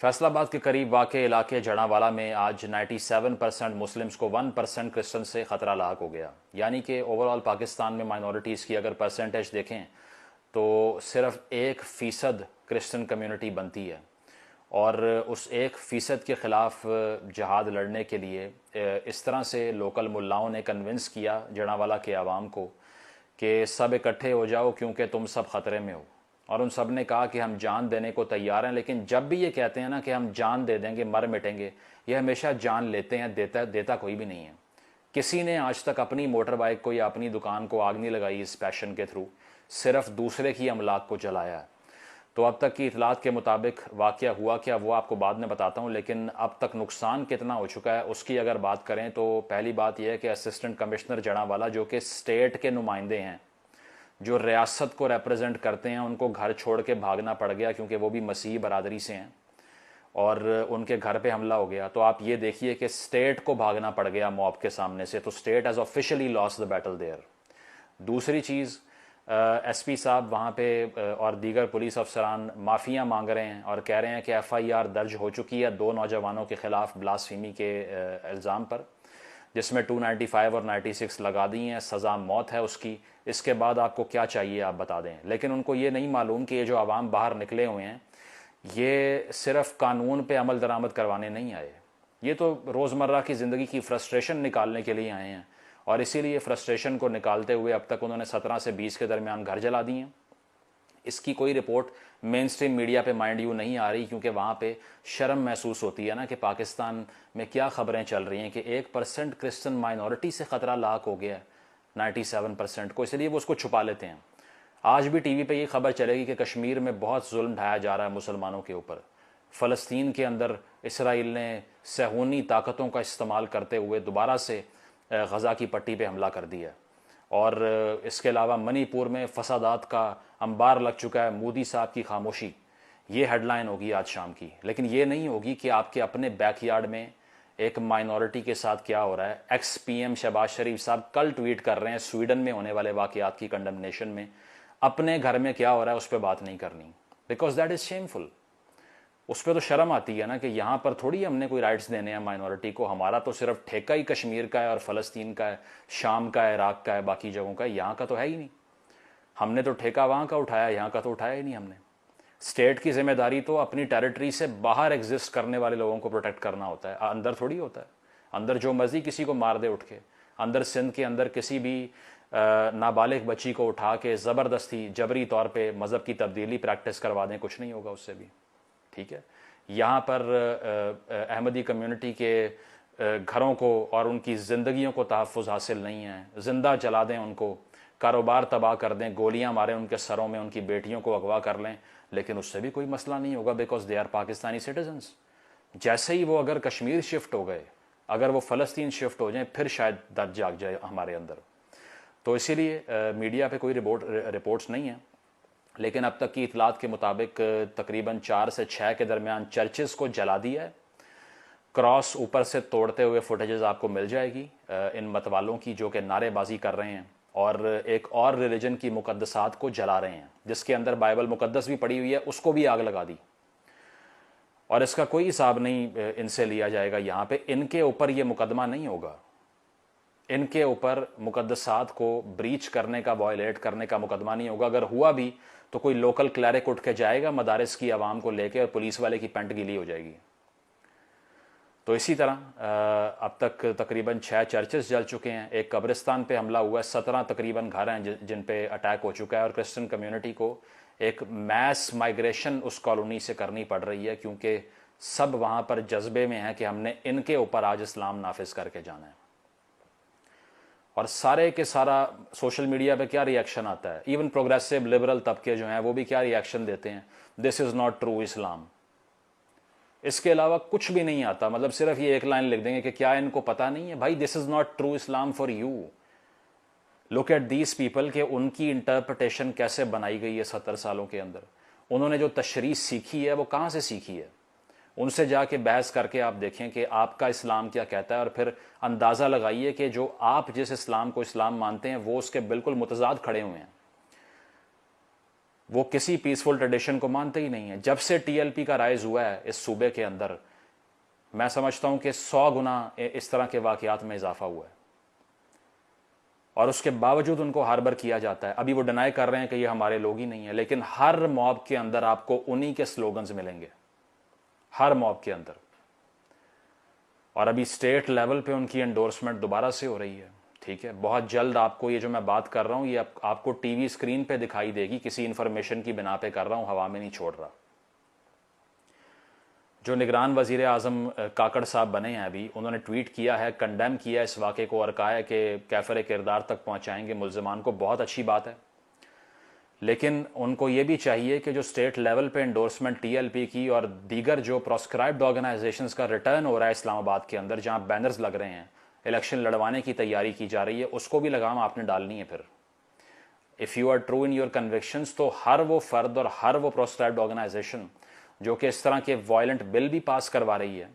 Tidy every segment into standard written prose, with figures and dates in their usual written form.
फैसलाबाद के करीब वाक़े इलाके जड़ांवाला में आज 97% मुस्लिम्स को 1% क्रिश्चन से ख़तरा लाक हो गया। यानी कि ओवरऑल पाकिस्तान में माइनॉरिटीज़ की अगर परसेंटेज देखें तो सिर्फ 1% क्रिश्चन कम्युनिटी बनती है। और उस 1% के ख़िलाफ़ जहाद लड़ने के लिए इस तरह से लोकल मुल्लाओं ने कन्विंस किया जड़ांवाला के आवाम को कि सब इकट्ठे हो जाओ क्योंकि तुम सब ख़तरे में हो। और उन सब ने कहा कि हम जान देने को तैयार हैं, लेकिन जब भी ये कहते हैं ना कि हम जान दे देंगे, मर मिटेंगे, ये हमेशा जान लेते हैं, देता कोई भी नहीं है। किसी ने आज तक अपनी मोटर बाइक को या अपनी दुकान को आग नहीं लगाई इस पैशन के थ्रू, सिर्फ दूसरे की अमलाक को जलाया है। तो अब तक की इतलात के मुताबिक वाक़या हुआ क्या वो आपको बाद में बताता हूँ, लेकिन अब तक नुकसान कितना हो चुका है उसकी अगर बात करें तो पहली बात यह है कि असिस्टेंट कमिश्नर जड़ांवाला जो कि स्टेट के नुमाइंदे हैं, जो रियासत को रिप्रेजेंट करते हैं, उनको घर छोड़ के भागना पड़ गया क्योंकि वो भी मसीही बरादरी से हैं और उनके घर पे हमला हो गया। तो आप ये देखिए कि स्टेट को भागना पड़ गया मॉब के सामने से, तो state has officially lost the battle there. दूसरी चीज़, एसपी साहब वहाँ पे और दीगर पुलिस अफसरान माफ़ियाँ मांग रहे हैं और कह रहे हैं कि एफआईआर दर्ज हो चुकी है 2 नौजवानों के ख़िलाफ़ ब्लास्फेमी के इल्ज़ाम पर, जिसमें 295 और 96 लगा दी हैं, सज़ा मौत है उसकी। इसके बाद आपको क्या चाहिए आप बता दें। लेकिन उनको ये नहीं मालूम कि ये जो आवाम बाहर निकले हुए हैं ये सिर्फ कानून पे अमल दरामद करवाने नहीं आए, ये तो रोज़मर्रा की ज़िंदगी की फ्रस्ट्रेशन निकालने के लिए आए हैं। और इसीलिए फ्रस्ट्रेशन को निकालते हुए अब तक उन्होंने 17 से 20 के दरमियान घर जला दिए हैं। इसकी कोई रिपोर्ट मेन स्ट्रीम मीडिया पे माइंड यू नहीं आ रही, क्योंकि वहाँ पे शर्म महसूस होती है ना कि पाकिस्तान में क्या ख़बरें चल रही हैं कि 1% क्रिश्चियन माइनॉरिटी से ख़तरा लाक हो गया 97% को, इसलिए वो उसको छुपा लेते हैं। आज भी टीवी पे ये खबर चलेगी कि कश्मीर में बहुत जुल्म ढाया जा रहा है मुसलमानों के ऊपर। फ़लस्तीन के अंदर इसराइल ने सहूनी ताकतों का इस्तेमाल करते हुए दोबारा से गज़ा की पट्टी पे हमला कर दिया। और इसके अलावा मणिपुर में फसादात का अंबार लग चुका है, मोदी साहब की खामोशी, ये हेडलाइन होगी आज शाम की। लेकिन ये नहीं होगी कि आपके अपने बैकयार्ड में एक माइनॉरिटी के साथ क्या हो रहा है। एक्स पीएम शहबाज शरीफ साहब कल ट्वीट कर रहे हैं स्वीडन में होने वाले वाक़यात की कंडमनेशन में, अपने घर में क्या हो रहा है उस पर बात नहीं करनी, बिकॉज दैट इज़ शेमफुल। उस पर तो शर्म आती है ना कि यहाँ पर थोड़ी हमने कोई राइट्स देने हैं माइनॉरिटी को, हमारा तो सिर्फ ठेका ही कश्मीर का है और फ़लस्तीन का है, शाम का है, इराक़ का है, बाकी जगहों का है, यहाँ का तो है ही नहीं। हमने तो ठेका वहाँ का उठाया, यहाँ का तो उठाया ही नहीं हमने। स्टेट की जिम्मेदारी तो अपनी टेरिटरी से बाहर एग्जिस्ट करने वाले लोगों को प्रोटेक्ट करना होता है, अंदर थोड़ी होता है। अंदर जो मर्जी किसी को मार दे उठ के, अंदर सिंध के अंदर किसी भी नाबालिग बच्ची को उठा के ज़बरदस्ती जबरी तौर पे मज़हब की तब्दीली प्रैक्टिस करवा दें, कुछ नहीं होगा उससे भी। ठीक है, यहाँ पर अहमदी कम्युनिटी के घरों को और उनकी ज़िंदगियों को तहफ़्फ़ुज़ हासिल नहीं है। ज़िंदा जला दें उनको, कारोबार तबाह कर दें, गोलियां मारें उनके सरों में, उनकी बेटियों को अगवा कर लें, लेकिन उससे भी कोई मसला नहीं होगा, because they are Pakistani citizens. जैसे ही वो अगर कश्मीर शिफ्ट हो गए, अगर वो फ़लस्तीन शिफ्ट हो जाए, फिर शायद दर्द जाग जाए हमारे अंदर। तो इसीलिए मीडिया पे कोई रिपोर्ट्स नहीं है, लेकिन अब तक की इतलात के मुताबिक तकरीबन 4 से 6 के दरमियान चर्चेस को जला दिया है। क्रॉस ऊपर से तोड़ते हुए फुटेजेस आपको मिल जाएगी इन मतवालों की जो कि नारेबाजी कर रहे हैं और एक और रिलीजन की मुकद्दसात को जला रहे हैं, जिसके अंदर बाइबल मुकद्दस भी पड़ी हुई है, उसको भी आग लगा दी। और इसका कोई हिसाब नहीं इनसे लिया जाएगा। यहाँ पे इनके ऊपर ये मुकदमा नहीं होगा, इनके ऊपर मुकद्दसात को ब्रीच करने का, वायलेट करने का मुकदमा नहीं होगा। अगर हुआ भी तो कोई लोकल क्लैरिक उठ के जाएगा मदारिस की आवाम को लेके और पुलिस वाले की पेंट गीली हो जाएगी। तो इसी तरह अब तक तकरीबन 6 चर्चेस जल चुके हैं, एक कब्रिस्तान पे हमला हुआ है, 17 तकरीबन घर हैं जिन पे अटैक हो चुका है। और क्रिश्चियन कम्युनिटी को एक मैस माइग्रेशन उस कॉलोनी से करनी पड़ रही है, क्योंकि सब वहाँ पर जज्बे में है कि हमने इनके ऊपर आज इस्लाम नाफिज करके जाना है। और सारे के सारा सोशल मीडिया पे क्या रिएक्शन आता है, इवन प्रोग्रेसिव लिबरल तबके जो हैं वो भी क्या रिएक्शन देते हैं, दिस इज़ नॉट ट्रू इस्लाम। इसके अलावा कुछ भी नहीं आता, मतलब सिर्फ ये एक लाइन लिख देंगे कि क्या इनको पता नहीं है भाई, this is not true Islam for you. Look at these people के उनकी इंटरप्रटेशन कैसे बनाई गई है 70 सालों के अंदर। उन्होंने जो तशरीह सीखी है वो कहाँ से सीखी है, उनसे जाके बहस करके आप देखें कि आपका इस्लाम क्या कहता है, और फिर अंदाज़ा लगाइए कि जो आप जिस इस्लाम को इस्लाम मानते हैं वो उसके बिल्कुल मुतजाद खड़े हुए हैं। वो किसी पीसफुल ट्रेडिशन को मानते ही नहीं है। जब से टीएलपी का राइज हुआ है इस सूबे के अंदर, मैं समझता हूं कि 100 गुना इस तरह के वाकयात में इजाफा हुआ है, और उसके बावजूद उनको हार्बर किया जाता है। अभी वो डिनाई कर रहे हैं कि ये हमारे लोग ही नहीं है, लेकिन हर मॉब के अंदर आपको उन्हीं के स्लोगन्स मिलेंगे, हर मॉब के अंदर। और अभी स्टेट लेवल पे उनकी एंडोर्समेंट दोबारा से हो रही है। ठीक है, बहुत जल्द आपको ये जो मैं बात कर रहा हूँ ये आपको टीवी स्क्रीन पे दिखाई देगी, किसी इंफॉर्मेशन की बिना पे कर रहा हूँ, हवा में नहीं छोड़ रहा। जो निगरान वजीर आज़म काकड़ साहब बने हैं अभी, उन्होंने ट्वीट किया है, कंडेम किया इस वाक़े को और कहा है कि कैफर किरदार तक पहुँचाएंगे मुल्ज़िमान को। बहुत अच्छी बात है, लेकिन उनको ये भी चाहिए कि जो स्टेट लेवल पे एंडोर्समेंट टीएलपी की और दीगर जो प्रोस्क्राइब्ड ऑर्गेनाइजेशंस का रिटर्न हो रहा है इस्लामाबाद के अंदर, जहाँ बैनर्स लग रहे हैं, इलेक्शन लड़वाने की तैयारी की जा रही है, उसको भी लगाम आपने डालनी है। फिर if you are true in your convictions, तो हर वो फर्द और हर वो प्रोस्क्राइब्ड ऑर्गेनाइजेशन जो कि इस तरह के वायलेंट बिल भी पास करवा रही है,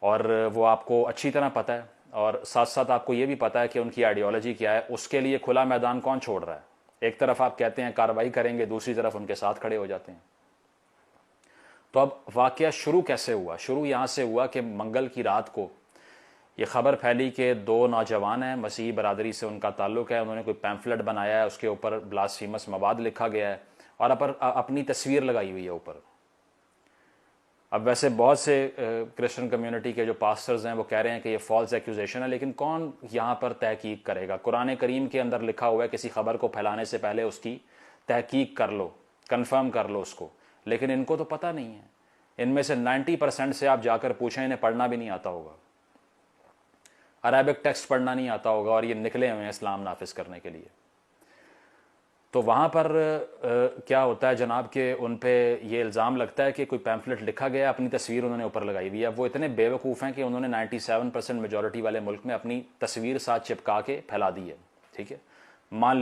और वो आपको अच्छी तरह पता है, और साथ साथ आपको ये भी पता है कि उनकी आइडियोलॉजी क्या है, उसके लिए खुला मैदान कौन छोड़ रहा है। एक तरफ आप कहते हैं कार्रवाई करेंगे, दूसरी तरफ उनके साथ खड़े हो जाते हैं। तो अब वाकया शुरू कैसे हुआ? शुरू यहाँ से हुआ कि मंगल की रात को ये खबर फैली कि 2 नौजवान हैं, मसीही बरादरी से उनका ताल्लुक़ है, उन्होंने कोई पैम्फलेट बनाया है, उसके ऊपर ब्लास्फेमस मवाद लिखा गया है और अपनी तस्वीर लगाई हुई है ऊपर। अब वैसे बहुत से क्रिश्चियन कम्युनिटी के जो पास्टर्स हैं वो कह रहे हैं कि ये फॉल्स एक्यूजेशन है, लेकिन कौन यहाँ पर तहकीक करेगा? कुरान करीम के अंदर लिखा हुआ है किसी खबर को फैलाने से पहले उसकी तहकीक कर लो, कंफर्म कर लो उसको, लेकिन इनको तो पता नहीं है। इनमें से 90% से आप जाकर पूछें, इन्हें पढ़ना भी नहीं आता होगा, अरबिक टेक्स्ट पढ़ना नहीं आता होगा, और ये निकले हुए हैं इस्लाम नाफिज करने के लिए। तो वहाँ पर क्या होता है जनाब कि उन पे ये इल्ज़ाम लगता है कि कोई पैम्फलेट लिखा गया, अपनी तस्वीर उन्होंने ऊपर लगाई हुई है। अब वो इतने बेवकूफ़ हैं कि उन्होंने 97% मेजॉरिटी वाले मुल्क में अपनी तस्वीर साथ चिपका के फैला दी है। ठीक है, मान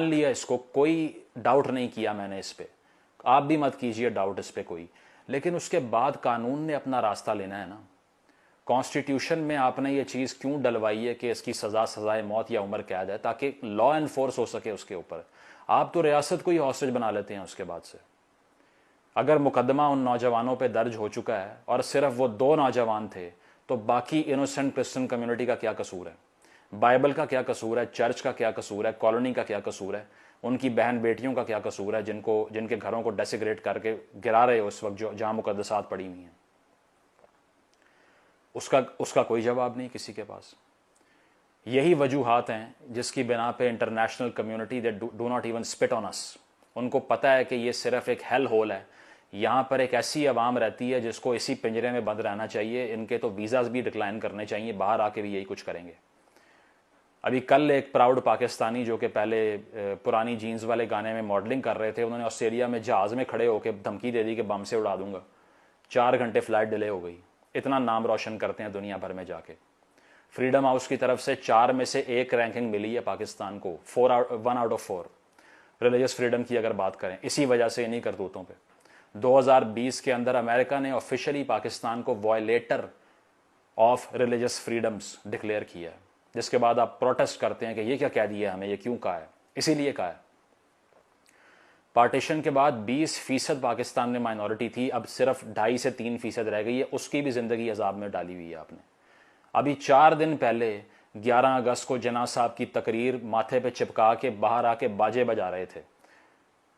लिया इसको, कोई डाउट नहीं किया मैंने इस पर, आप भी मत कीजिए डाउट इस पर कोई, लेकिन उसके बाद कानून ने अपना रास्ता लेना है ना। कॉन्स्टिट्यूशन में आपने ये चीज़ क्यों डलवाई है कि इसकी सज़ाए मौत या उम्र कैद है, ताकि लॉ एनफोर्स हो सके उसके ऊपर? आप तो रियासत को ही हॉस्टेज बना लेते हैं उसके बाद से। अगर मुकदमा उन नौजवानों पे दर्ज हो चुका है और सिर्फ वो 2 नौजवान थे, तो बाकी इनोसेंट क्रिश्चियन कम्युनिटी का क्या कसूर है? बाइबल का क्या कसूर है? चर्च का क्या कसूर है? कॉलोनी का क्या कसूर है? उनकी बहन बेटियों का क्या कसूर है जिनके घरों को डेसिग्रेट करके गिरा रहे हो उस वक्त, जो जहाँ मुकद्दसात पड़ी हुई हैं? उसका कोई जवाब नहीं किसी के पास। यही वजूहात हैं जिसकी बिना पे international community they do not even spit on us. उनको पता है कि ये सिर्फ एक हेल होल है, यहाँ पर एक ऐसी आवाम रहती है जिसको इसी पिंजरे में बंद रहना चाहिए, इनके तो वीज़ाज भी डिक्लाइन करने चाहिए, बाहर आके भी यही कुछ करेंगे। अभी कल एक प्राउड पाकिस्तानी जो कि पहले पुरानी जीन्स वाले गाने में मॉडलिंग कर रहे थे, उन्होंने ऑस्ट्रेलिया में जहाज़ में खड़े होकर धमकी दे दी कि बम से उड़ा दूंगा। 4 घंटे फ्लाइट डिले हो गई। इतना नाम रोशन करते हैं दुनिया भर में जाके। फ्रीडम हाउस की तरफ से 4 में से 1 रैंकिंग मिली है पाकिस्तान को, 1 आउट ऑफ 4 रिलीजियस फ्रीडम की अगर बात करें, इसी वजह से इन्हीं करतूतों पे। 2020 के अंदर अमेरिका ने ऑफिशियली पाकिस्तान को violator of religious freedoms declare किया है, जिसके बाद आप प्रोटेस्ट करते हैं कि ये क्या कह दिया हमें, ये क्यों कहा है? इसीलिए कहा है। पार्टीशन के बाद 20% पाकिस्तान में माइनॉरिटी थी, अब सिर्फ 2.5 से 3% रह गई है, उसकी भी ज़िंदगी अजाब में डाली हुई है आपने। अभी 4 दिन पहले 11 अगस्त को जना साहब की तकरीर माथे पे चिपका के बाहर आके बाजे बजा रहे थे।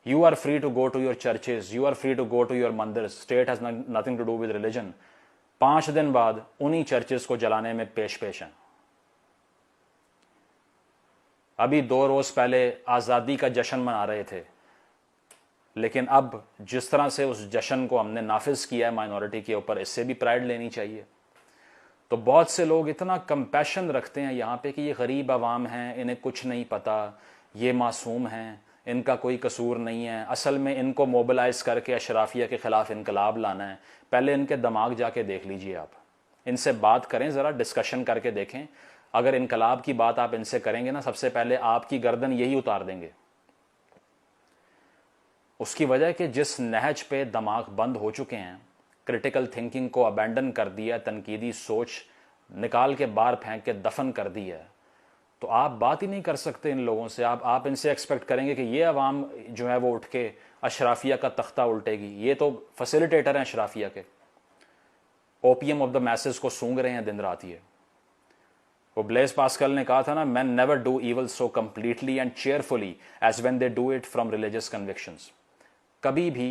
You are free to go to your churches, you are free to go to your मंदिर, state has nothing to do with religion. 5 दिन बाद उन्हीं चर्चेज को जलाने में पेश हैं। अभी 2 रोज़ पहले आज़ादी का जश्न मना रहे थे, लेकिन अब जिस तरह से उस जश्न को हमने नाफिज किया है माइनॉरिटी के ऊपर, इससे भी प्राइड लेनी चाहिए। तो बहुत से लोग इतना कंपैशन रखते हैं यहाँ पे कि ये गरीब आवाम हैं, इन्हें कुछ नहीं पता, ये मासूम हैं, इनका कोई कसूर नहीं है। असल में इनको मोबिलाइज करके अशराफिया के ख़िलाफ़ इनकलाब लाना है। पहले इनके दिमाग जाके देख लीजिए, आप इनसे बात करें, ज़रा डिस्कशन करके देखें। अगर इनकलाब की बात आप इनसे करेंगे ना, सबसे पहले आपकी गर्दन यही उतार देंगे। उसकी वजह कि जिस नहज पे दिमाग बंद हो चुके हैं, क्रिटिकल थिंकिंग को अबैंडन कर दिया, तनकीदी सोच निकाल के बाहर फेंक के दफन कर दी है, तो आप बात ही नहीं कर सकते इन लोगों से। आप इनसे एक्सपेक्ट करेंगे कि ये अवाम जो है वो उठ के अशराफिया का तख्ता उल्टेगी। ये तो फैसिलिटेटर हैं अशराफिया के, ओपीएम ऑफ द मैसेज को सूंघ रहे हैं दिन रात। ये वो ब्लेस पास्कल ने कहा था ना, man never do evil so completely and cheerfully as when they do it from religious convictions. कभी भी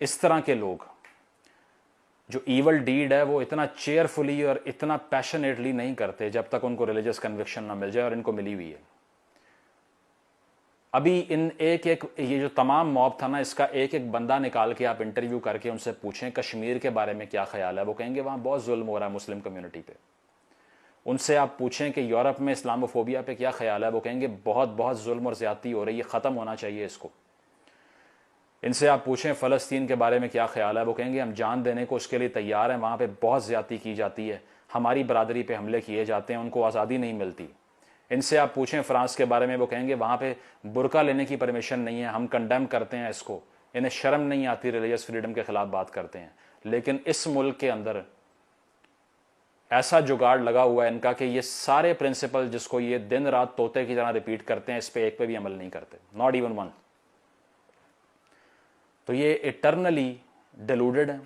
इस तरह के लोग जो ईवल डीड है वो इतना चेयरफुली और इतना पैशनेटली नहीं करते जब तक उनको रिलीजियस कन्विक्शन ना मिल जाए, और इनको मिली हुई है। अभी इन एक एक ये जो तमाम मॉब था ना, इसका एक एक बंदा निकाल के आप इंटरव्यू करके उनसे पूछें कश्मीर के बारे में क्या ख्याल है, वो कहेंगे वहाँ बहुत जुल्म हो रहा है मुस्लिम कम्युनिटी पे। उनसे आप पूछें कि यूरोप में इस्लामोफोबिया पे क्या ख्याल है, वो कहेंगे बहुत बहुत जुल्म और ज़्यादती हो रही है, ख़त्म होना चाहिए इसको। इनसे आप पूछें फ़लस्तीन के बारे में क्या ख्याल है, वो कहेंगे हम जान देने को उसके लिए तैयार हैं, वहाँ पे बहुत ज़्यादती की जाती है, हमारी बरादरी पे हमले किए जाते हैं, उनको आज़ादी नहीं मिलती। इनसे आप पूछें फ़्रांस के बारे में, वो कहेंगे वहाँ पे बुर्का लेने की परमिशन नहीं है, हम कंडेम करते हैं इसको, इन्हें शर्म नहीं आती, रिलीजियस फ्रीडम के ख़िलाफ़ बात करते हैं। लेकिन इस मुल्क के अंदर ऐसा जुगाड़ लगा हुआ है इनका कि ये सारे प्रिंसिपल जिसको ये दिन रात तोते की तरह रिपीट करते हैं, इस पर एक पे भी अमल नहीं करते, नॉट इवन वन। तो ये इटर्नली डिलूडेड है,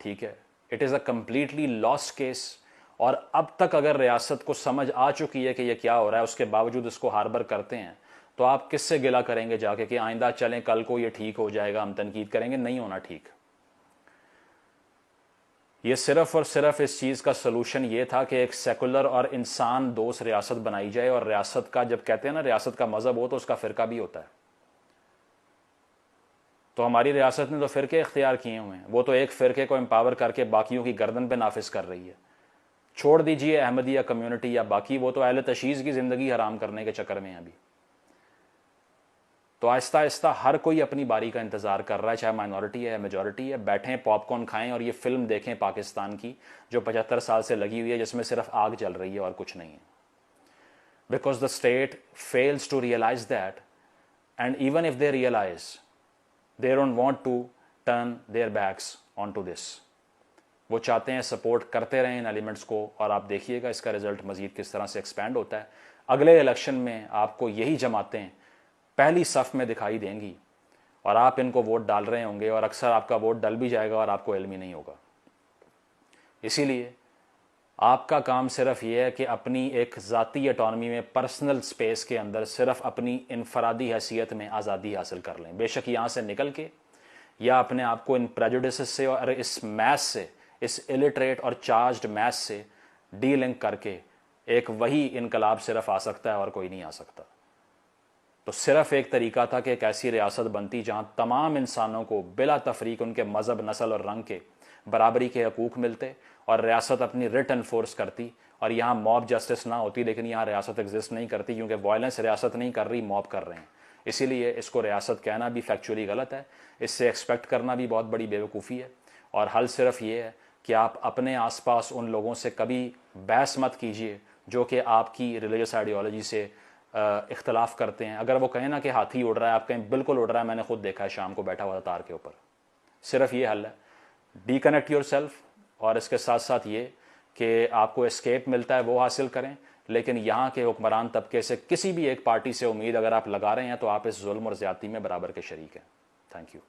ठीक है, it is a completely lost case. और अब तक अगर रियासत को समझ आ चुकी है कि ये क्या हो रहा है, उसके बावजूद इसको हार्बर करते हैं, तो आप किससे गिला करेंगे जाके कि आइंदा चलें, कल को ये ठीक हो जाएगा, हम तनकीद करेंगे, नहीं होना ठीक। ये सिर्फ और सिर्फ इस चीज़ का सलूशन ये था कि एक सेकुलर और इंसान दोस्त रियासत बनाई जाए। और रियासत का, जब कहते हैं ना रियासत का मज़हब हो, तो उसका फ़िरका भी होता है। तो हमारी रियासत ने तो फ़िरके इख्तियार किए हुए हैं, वो तो एक फ़िरके को एम्पावर करके बाकियों की गर्दन पे नाफिज कर रही है। छोड़ दीजिए अहमदिया कम्युनिटी या बाकी, वो तो अहले तशीज़ की ज़िंदगी हराम करने के चक्कर में है अभी। तो आहिस्ता आहिस्ता हर कोई अपनी बारी का इंतज़ार कर रहा है, चाहे माइनॉरिटी है या मेजॉरिटी है। बैठें, पॉपकॉर्न खाएं और ये फिल्म देखें पाकिस्तान की, जो 75 साल से लगी हुई है, जिसमें सिर्फ आग जल रही है और कुछ नहीं है। Because the state fails to realise that, and even if they realise, they don't want to turn their backs on to this. वो चाहते हैं सपोर्ट करते रहें इन एलिमेंट्स को, और आप देखिएगा इसका रिजल्ट मजीद किस तरह से एक्सपैंड होता है। अगले इलेक्शन में आपको यही जमातें पहली सफ़ में दिखाई देंगी, और आप इनको वोट डाल रहे होंगे, और अक्सर आपका वोट डल भी जाएगा और आपको इल्म ही नहीं होगा। इसीलिए आपका काम सिर्फ ये है कि अपनी एक ज़ाती ऑटोनॉमी में, पर्सनल स्पेस के अंदर सिर्फ अपनी इनफरादी हैसियत में आज़ादी हासिल कर लें। बेशक यहाँ से निकल के या अपने आप को इन प्रेजुडिस से और इस मैथ से, इस इलिटरेट और चार्ज्ड मैथ से डीलिंक करके एक वही इनकलाब सिर्फ आ सकता है और कोई नहीं आ सकता। तो सिर्फ एक तरीका था कि एक ऐसी रियासत बनती जहाँ तमाम इंसानों को बिला तफरीक उनके मज़हब, नस्ल और रंग के बराबरी के हकूक़ मिलते, और रियासत अपनी रिट एनफोर्स करती। और यहाँ मॉब जस्टिस ना होती, लेकिन यहाँ रियासत एग्जिस्ट नहीं करती, क्योंकि वायलेंस रियासत नहीं कर रही, मॉब कर रहे हैं। इसीलिए इसको रियासत कहना भी फैक्चुअली गलत है, इससे एक्सपेक्ट करना भी बहुत बड़ी बेवकूफ़ी है। और हल सिर्फ ये है कि आप अपने आसपास उन लोगों से कभी बहस मत कीजिए जो कि आपकी रिलीजियस आइडियोलॉजी से इख्तलाफ करते हैं। अगर वो कहें ना कि हाथी उड़ रहा है, आप कहें बिल्कुल उड़ रहा है, मैंने खुद देखा है, शाम को बैठा हुआ था तार के ऊपर। सिर्फ ये हल है, डीकनेक्ट योर सेल्फ, और इसके साथ साथ ये कि आपको एस्केप मिलता है वो हासिल करें। लेकिन यहाँ के हुक्मरान तबके से किसी भी एक पार्टी से उम्मीद अगर आप लगा रहे हैं, तो आप इस जुल्म और ज़्यादती में बराबर के शरीक हैं। Thank you.